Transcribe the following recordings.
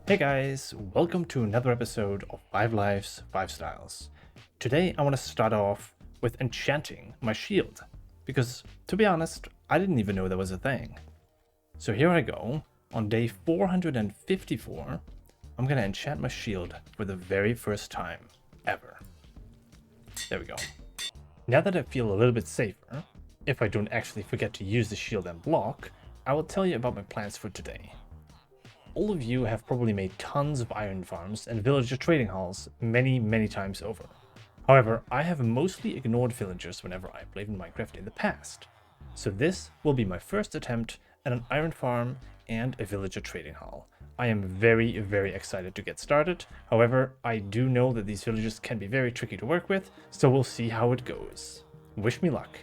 Hey guys, welcome to another episode of 5 Lives, 5 Styles. Today I want to start off with enchanting my shield, because to be honest, I didn't even know that was a thing. So here I go, on day 454, I'm going to enchant my shield for the very first time ever. There we go. Now that I feel a little bit safer, if I don't actually forget to use the shield and block, I will tell you about my plans for today. All of you have probably made tons of iron farms and villager trading halls many times over. However, I have mostly ignored villagers whenever I played in Minecraft in the past. So this will be my first attempt at an iron farm and a villager trading hall. I am very excited to get started. However, I do know that these villagers can be very tricky to work with, so we'll see how it goes. Wish me luck.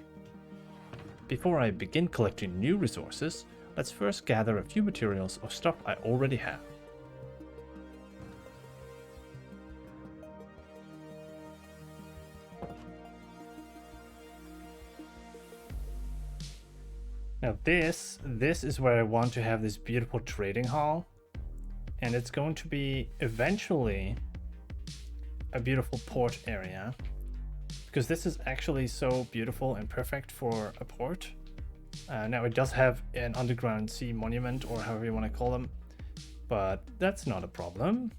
Before I begin collecting new resources, let's first gather a few materials of stuff I already have. Now this is where I want to have this beautiful trading hall. And it's going to be eventually a beautiful port area. Because this is actually so beautiful and perfect for a port. Now it does have an underground sea monument, or however you want to call them, but that's not a problem.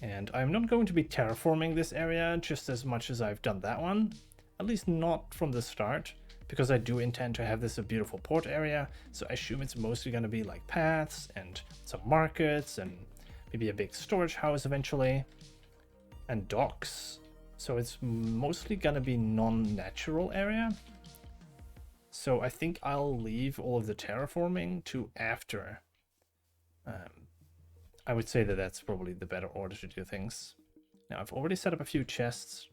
And I'm not going to be terraforming this area just as much as I've done that one, at least not from the start, because I do intend to have this a beautiful port area, so I assume it's mostly going to be like paths and some markets and maybe a big storage house eventually, and docks. So it's mostly going to be non-natural area. So I think I'll leave all of the terraforming to after. I would say that that's probably the better order to do things. Now I've already set up a few chests.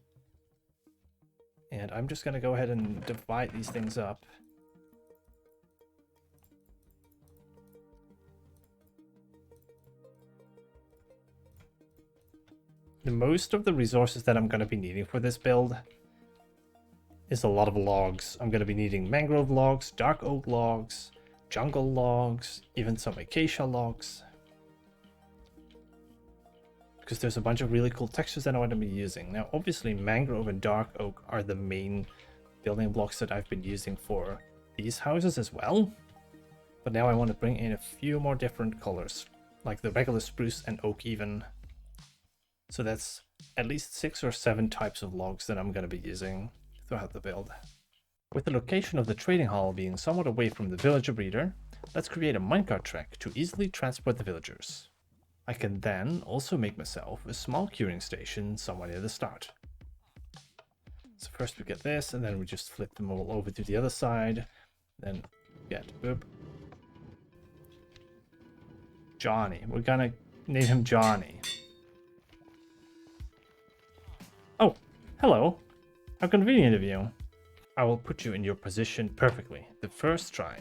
And I'm just going to go ahead and divide these things up. Most of the resources that I'm going to be needing for this build is a lot of logs. I'm going to be needing mangrove logs, dark oak logs, jungle logs, even some acacia logs. Because there's a bunch of really cool textures that I want to be using. Now, obviously, mangrove and dark oak are the main building blocks that I've been using for these houses as well. But now I want to bring in a few more different colors, like the regular spruce and oak even. So that's at least 6 or 7 types of logs that I'm going to be using throughout the build. With the location of the trading hall being somewhat away from the villager breeder, let's create a minecart track to easily transport the villagers. I can then also make myself a small curing station somewhere near the start. So first we get this, and then we just flip them all over to the other side. Then get Johnny. We're gonna name him Johnny. Oh, hello. How convenient of you. I will put you in your position perfectly the first try.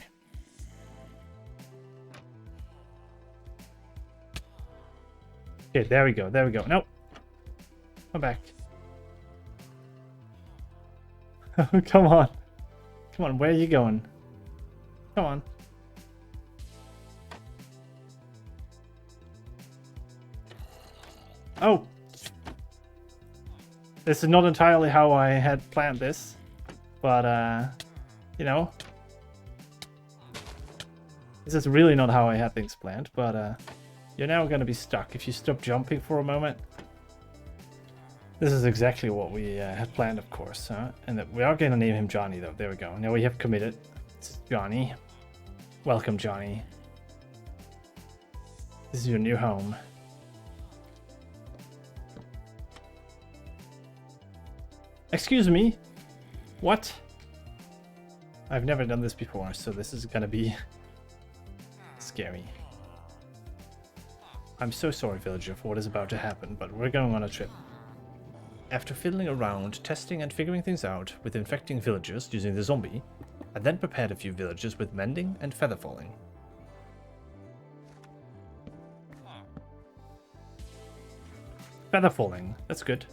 Okay, there we go, Nope. Come back. Come on. Come on, where are you going? Come on. Oh! This is not entirely how I had planned this, but, you know. This is really not how I had things planned, but, you're now going to be stuck if you stop jumping for a moment. This is exactly what we had planned, of course, huh? And that we are going to name him Johnny, though. There we go. Now we have committed. It's Johnny. Welcome, Johnny. This is your new home. Excuse me? What? I've never done this before, so this is going to be scary. I'm so sorry, villager, for what is about to happen, but we're going on a trip. After fiddling around, testing and figuring things out with infecting villagers using the zombie, I then prepared a few villagers with mending and feather falling. Feather falling, that's good.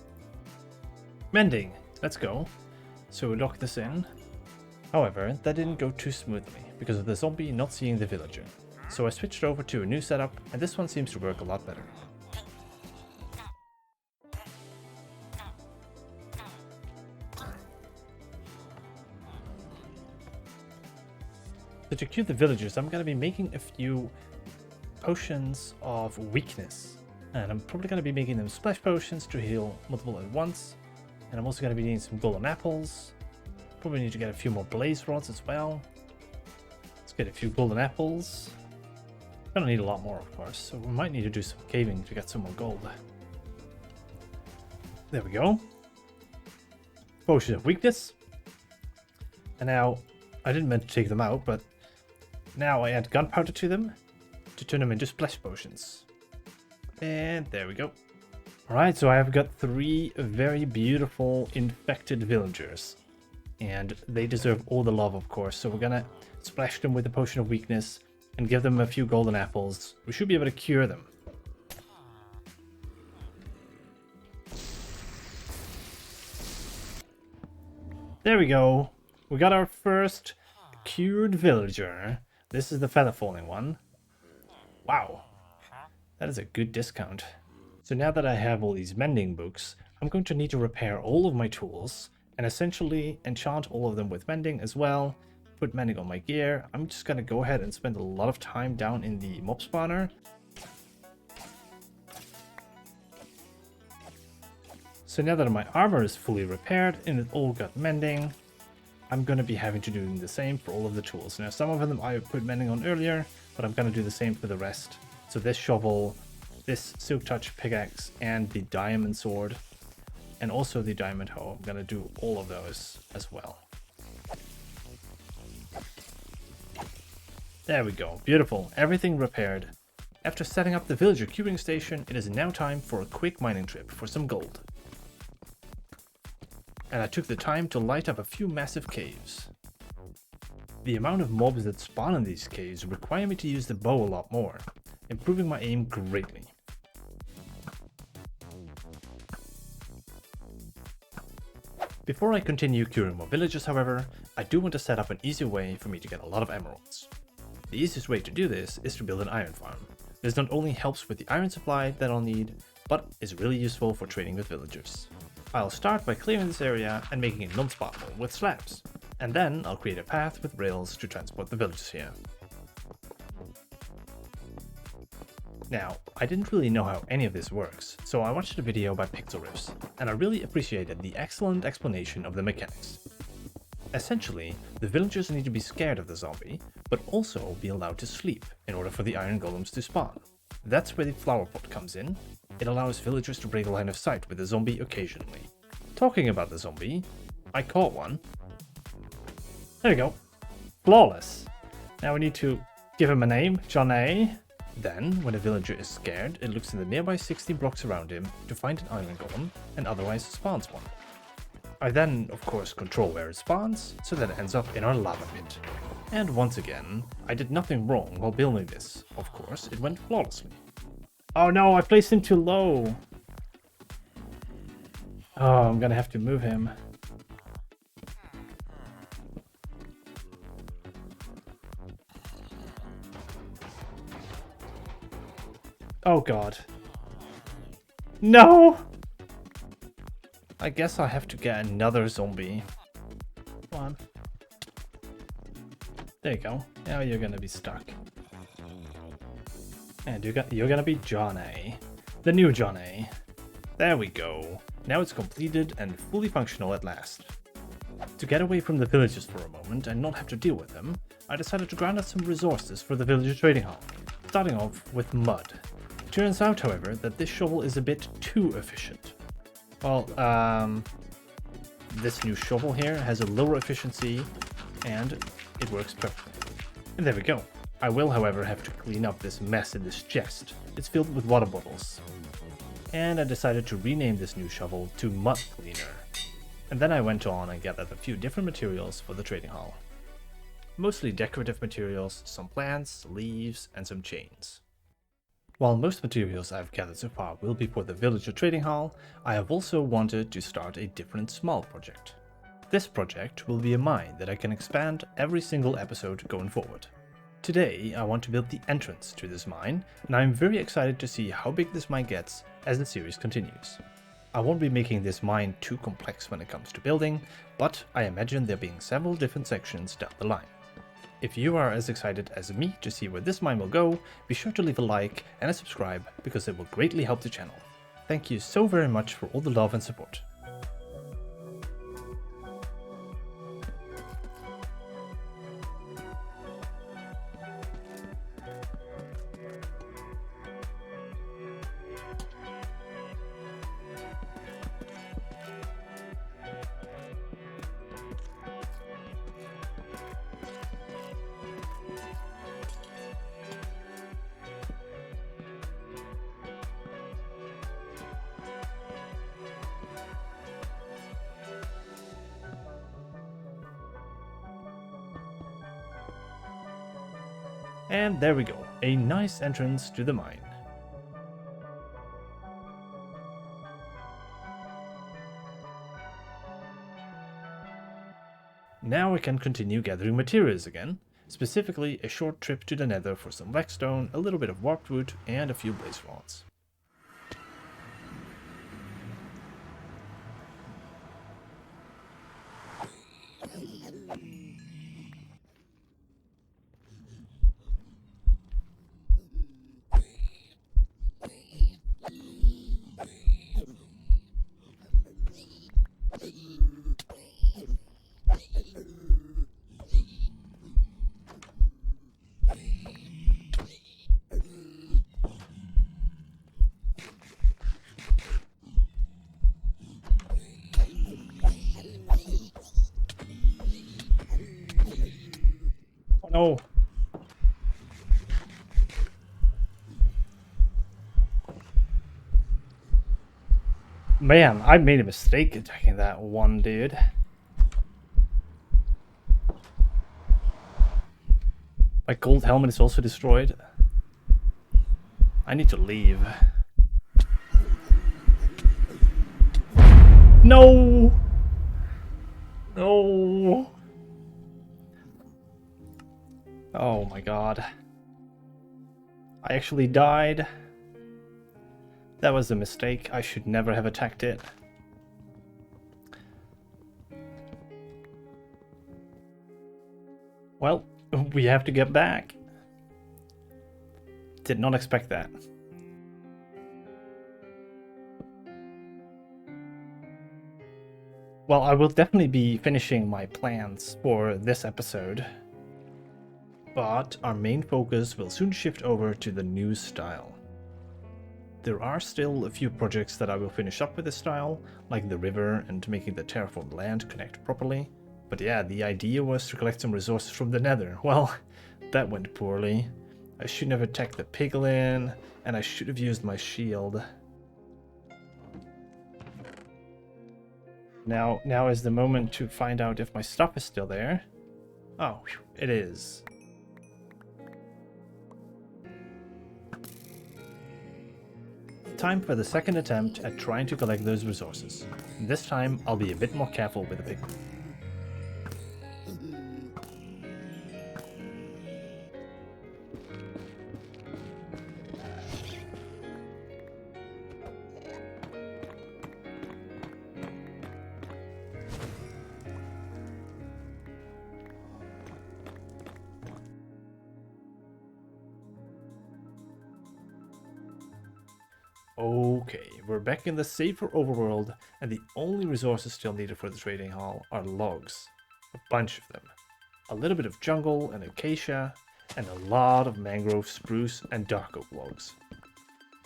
Mending, let's go. So we lock this in. However, that didn't go too smoothly because of the zombie not seeing the villager. So I switched over to a new setup, and this one seems to work a lot better. So to cure the villagers, I'm going to be making a few potions of weakness. And I'm probably going to be making them splash potions to heal multiple at once. And I'm also going to be needing some golden apples. Probably need to get a few more blaze rods as well. Let's get a few golden apples. Gonna need a lot more, of course, so we might need to do some caving to get some more gold. There we go. Potion of weakness. And now, I didn't meant to take them out, but now I add gunpowder to them to turn them into splash potions. And there we go. Alright, so I have got 3 very beautiful infected villagers. And they deserve all the love, of course, so we're gonna splash them with the potion of weakness and give them a few golden apples. We should be able to cure them. There we go. We got our first cured villager. This is the feather falling one. Wow. That is a good discount. So now that I have all these mending books, I'm going to need to repair all of my tools and essentially enchant all of them with mending as well. Put mending on my gear. I'm just gonna go ahead and spend a lot of time down in the mob spawner. So now that my armor is fully repaired and it all got mending, I'm gonna be having to do the same for all of the tools. Now some of them I put mending on earlier, but I'm gonna do the same for the rest. So this shovel, this silk touch pickaxe, and the diamond sword, and also the diamond hoe. I'm gonna do all of those as well. There we go, beautiful, everything repaired. After setting up the villager queuing station, it is now time for a quick mining trip for some gold. And I took the time to light up a few massive caves. The amount of mobs that spawn in these caves require me to use the bow a lot more, improving my aim greatly. Before I continue curing more villagers, however, I do want to set up an easy way for me to get a lot of emeralds. The easiest way to do this is to build an iron farm. This not only helps with the iron supply that I'll need, but is really useful for trading with villagers. I'll start by clearing this area and making it non-spawnable with slabs, and then I'll create a path with rails to transport the villagers here. Now, I didn't really know how any of this works, so I watched a video by Pixelriffs, and I really appreciated the excellent explanation of the mechanics. Essentially, the villagers need to be scared of the zombie, but also be allowed to sleep in order for the iron golems to spawn. That's where the flower pot comes in. It allows villagers to break line of sight with the zombie occasionally. Talking about the zombie, I caught one. There we go. Flawless. Now we need to give him a name, Johnny. Then, when a villager is scared, it looks in the nearby 16 blocks around him to find an iron golem, and otherwise spawns one. I then, of course, control where it spawns, so that it ends up in our lava pit. And once again, I did nothing wrong while building this. Of course, it went flawlessly. Oh no, I placed him too low! Oh, I'm gonna have to move him. Oh god. No! I guess I have to get another zombie. Come on. There you go. Now you're gonna be stuck. And you're gonna be Johnny. The new Johnny. There we go. Now it's completed and fully functional at last. To get away from the villagers for a moment and not have to deal with them, I decided to grind out some resources for the villager trading hall, starting off with mud. Turns out, however, that this shovel is a bit too efficient. Well, this new shovel here has a lower efficiency, and it works perfectly. And there we go. I will, however, have to clean up this mess in this chest. It's filled with water bottles. And I decided to rename this new shovel to Mud Cleaner. And then I went on and gathered a few different materials for the trading hall. Mostly decorative materials, some plants, leaves, and some chains. While most materials I've gathered so far will be for the villager trading hall, I have also wanted to start a different small project. This project will be a mine that I can expand every single episode going forward. Today I want to build the entrance to this mine, and I'm very excited to see how big this mine gets as the series continues. I won't be making this mine too complex when it comes to building, but I imagine there being several different sections down the line. If you are as excited as me to see where this mine will go, be sure to leave a like and a subscribe because it will greatly help the channel. Thank you so very much for all the love and support. And there we go, a nice entrance to the mine. Now we can continue gathering materials again, specifically a short trip to the nether for some blackstone, a little bit of warped wood, and a few blaze rods. Oh. Man, I made a mistake attacking that one dude. My gold helmet is also destroyed. I need to leave. No! No! Oh my god. I actually died. That was a mistake. I should never have attacked it. Well, we have to get back. Did not expect that. Well, I will definitely be finishing my plans for this episode. But our main focus will soon shift over to the new style. There are still a few projects that I will finish up with this style, like the river and making the terraformed land connect properly. But yeah, the idea was to collect some resources from the nether. Well, that went poorly. I shouldn't have attacked the piglin, and I should have used my shield. Now is the moment to find out if my stuff is still there. Oh, it is. Time for the second attempt at trying to collect those resources. This time, I'll be a bit more careful with the piglin. Okay, we're back in the safer overworld, and the only resources still needed for the trading hall are logs. A bunch of them. A little bit of jungle and acacia, and a lot of mangrove, spruce, and dark oak logs.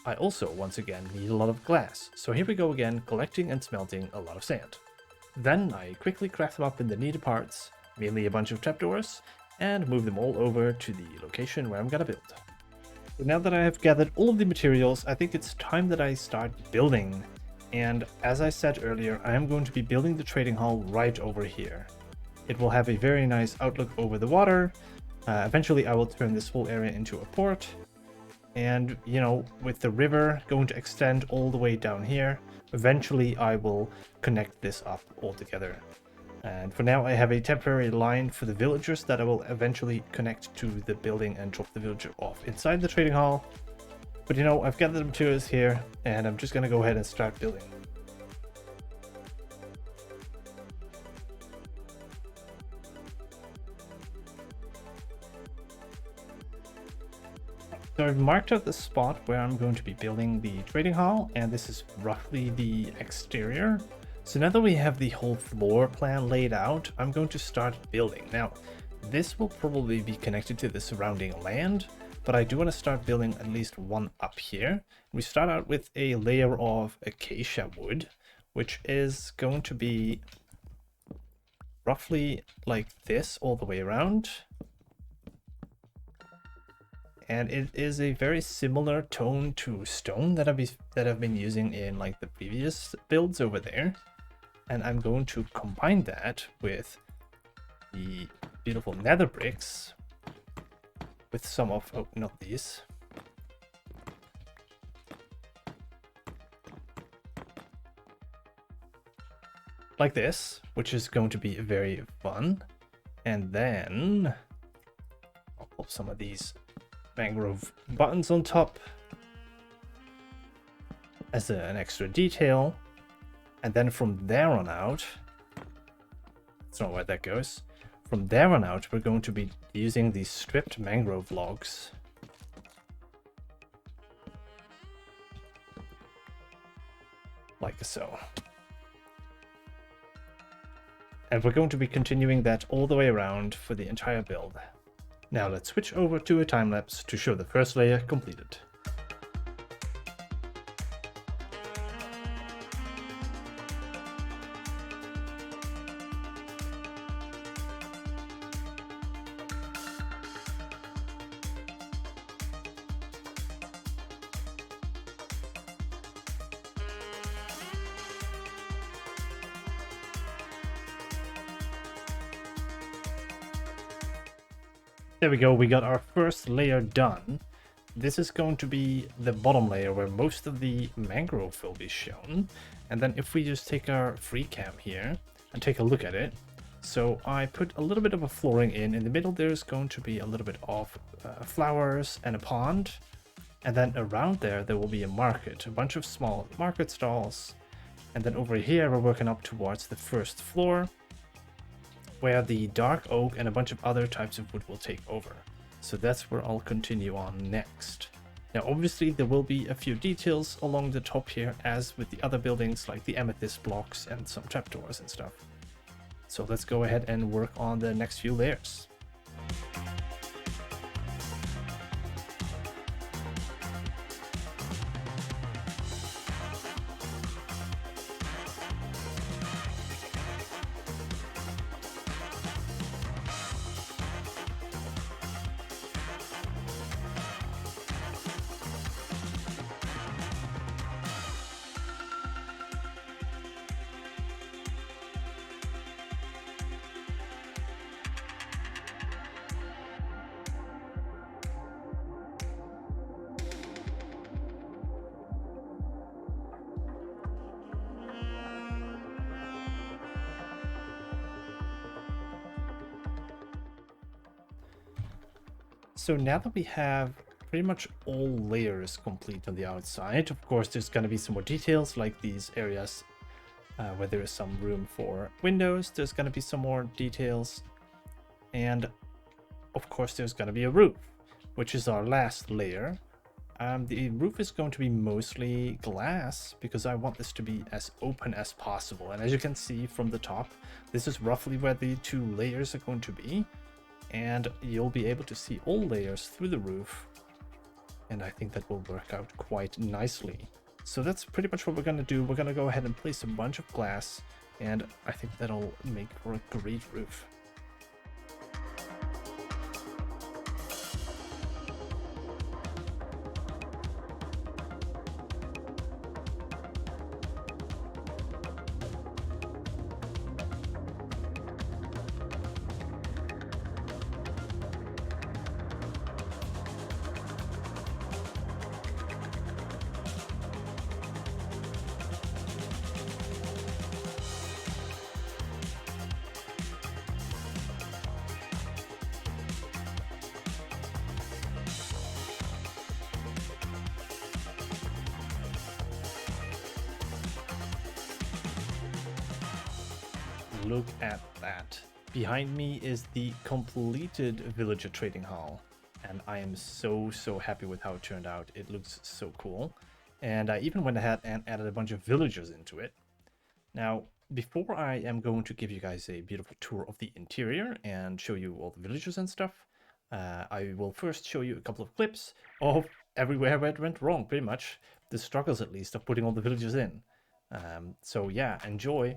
I also, once again, need a lot of glass, so here we go again, collecting and smelting a lot of sand. Then I quickly craft them up in the needed parts, mainly a bunch of trapdoors, and move them all over to the location where I'm gonna build. So now that I have gathered all of the materials, I think it's time that I start building. And as I said earlier, I am going to be building the trading hall right over here. It will have a very nice outlook over the water. Eventually I will turn this whole area into a port. And, you know, with the river going to extend all the way down here, eventually I will connect this up all together. And for now, I have a temporary line for the villagers that I will eventually connect to the building and drop the villager off inside the trading hall. But you know, I've gathered the materials here, and I'm just going to go ahead and start building. So I've marked out the spot where I'm going to be building the trading hall, and this is roughly the exterior. So now that we have the whole floor plan laid out, I'm going to start building. Now, this will probably be connected to the surrounding land, but I do want to start building at least one up here. We start out with a layer of acacia wood, which is going to be roughly like this all the way around. And it is a very similar tone to stone that I've been using in like the previous builds over there. And I'm going to combine that with the beautiful nether bricks with some of, oh, not these. Like this, which is going to be very fun. And then I'll put some of these mangrove buttons on top as an extra detail, and then from there on out, that's not where that goes. From there on out, we're going to be using these stripped mangrove logs like so, and we're going to be continuing that all the way around for the entire build. Now let's switch over to a time lapse to show the first layer completed. There we go, we got our first layer done. This is going to be the bottom layer where most of the mangrove will be shown. And then if we just take our free cam here and take a look at it. So I put a little bit of a flooring in the middle. There's going to be a little bit of flowers and a pond. And then around there will be a market, a bunch of small market stalls. And then over here, we're working up towards the first floor, where the dark oak and a bunch of other types of wood will take over. So that's where I'll continue on next. Now obviously there will be a few details along the top here, as with the other buildings like the amethyst blocks and some trapdoors and stuff. So let's go ahead and work on the next few layers. So now that we have pretty much all layers complete on the outside, of course there's going to be some more details like these areas where there is some room for windows. There's going to be some more details, and of course there's going to be a roof, which is our last layer. The roof is going to be mostly glass because I want this to be as open as possible, and as you can see from the top, this is roughly where the two layers are going to be. And you'll be able to see all layers through the roof, and I think that will work out quite nicely. So that's pretty much what we're going to do. We're going to go ahead and place a bunch of glass, and I think that'll make for a great roof. look at that. Behind me is the completed villager trading hall, and I am so happy with how it turned out. It looks so cool, and I even went ahead and added a bunch of villagers into it. Now, before I am going to give you guys a beautiful tour of the interior and show you all the villagers and stuff, I will first show you a couple of clips of everywhere where it went wrong, pretty much. The struggles, at least, of putting all the villagers in. So yeah, enjoy.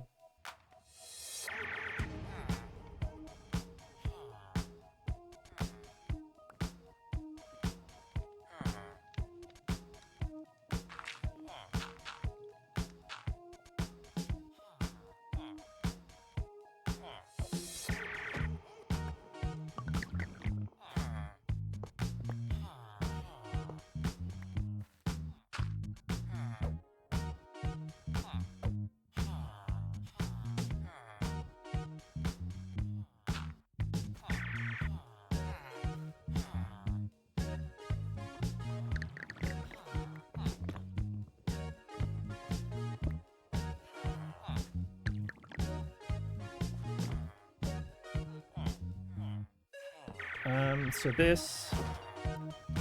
So this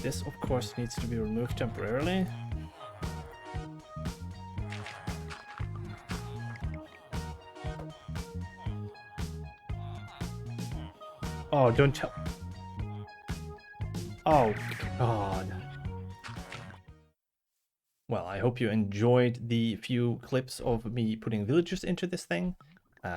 of course needs to be removed temporarily. Oh, don't tell. Oh, God. Well, I hope you enjoyed the few clips of me putting villagers into this thing.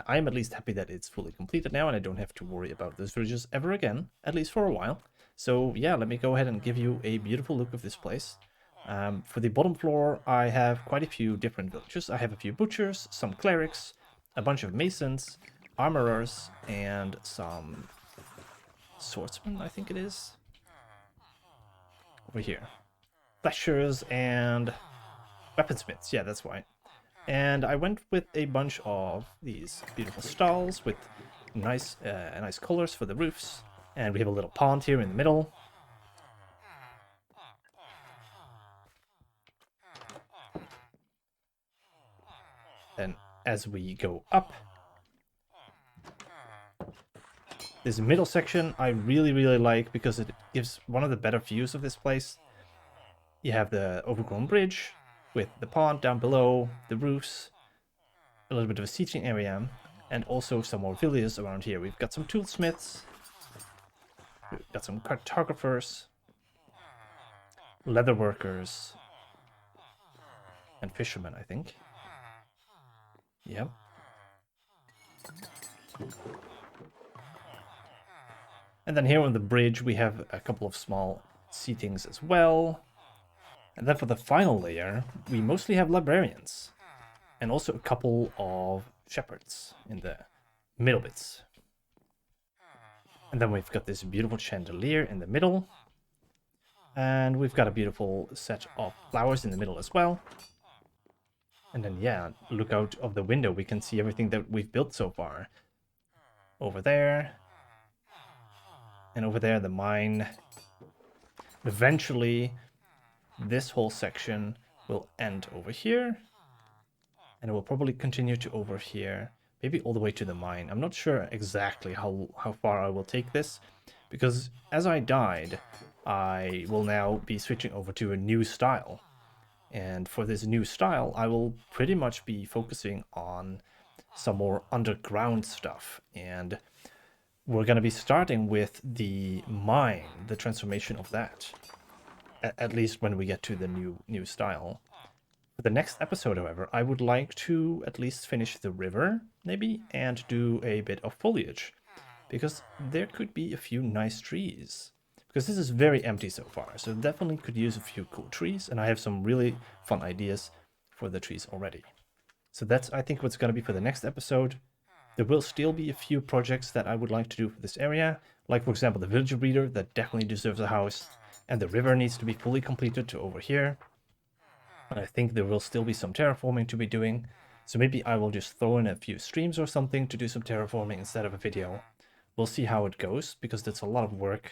I'm at least happy that it's fully completed now and I don't have to worry about those villagers ever again, at least for a while. So yeah, let me go ahead and give you a beautiful look of this place. For the bottom floor, I have quite a few different villagers. I have a few butchers, some clerics, a bunch of masons, armorers, and some swordsmen, I think it is. Over here. Fleshers and weaponsmiths, yeah, that's why. And I went with a bunch of these beautiful stalls with nice colors for the roofs. And we have a little pond here in the middle. Then as we go up, this middle section I really like because it gives one of the better views of this place. You have the overgrown bridge with the pond down below, the roofs, a little bit of a sieging area, and also some more villagers around here. We've got some toolsmiths, we've got some cartographers, leather workers, and fishermen, I think. Yep. And then here on the bridge we have a couple of small seatings as well. And then for the final layer, we mostly have librarians. And also a couple of shepherds in the middle bits. And then we've got this beautiful chandelier in the middle. And we've got a beautiful set of flowers in the middle as well. And then, yeah, look out of the window. We can see everything that we've built so far. Over there. And over there, the mine. Eventually, this whole section will end over here. And it will probably continue to over here. Maybe all the way to the mine. I'm not sure exactly how far I will take this. Because as I died, I will now be switching over to a new style. And for this new style, I will pretty much be focusing on some more underground stuff. And we're going to be starting with the mine, the transformation of that. At least when we get to the new style. For the next episode, however, I would like to at least finish the river, maybe, and do a bit of foliage. Because there could be a few nice trees. Because this is very empty so far, so definitely could use a few cool trees, and I have some really fun ideas for the trees already. So that's, I think, what's going to be for the next episode. There will still be a few projects that I would like to do for this area, like, for example, the villager breeder, that definitely deserves a house, and the river needs to be fully completed to over here. And I think there will still be some terraforming to be doing, so maybe I will just throw in a few streams or something to do some terraforming instead of a video. We'll see how it goes, because that's a lot of work.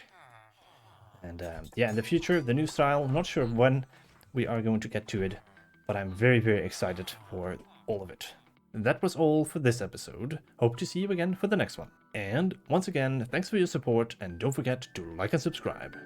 And yeah, in the future, the new style, I'm not sure when we are going to get to it, but I'm very excited for all of it. that was all for this episode. Hope to see you again for the next one. And once again, thanks for your support, and don't forget to like and subscribe.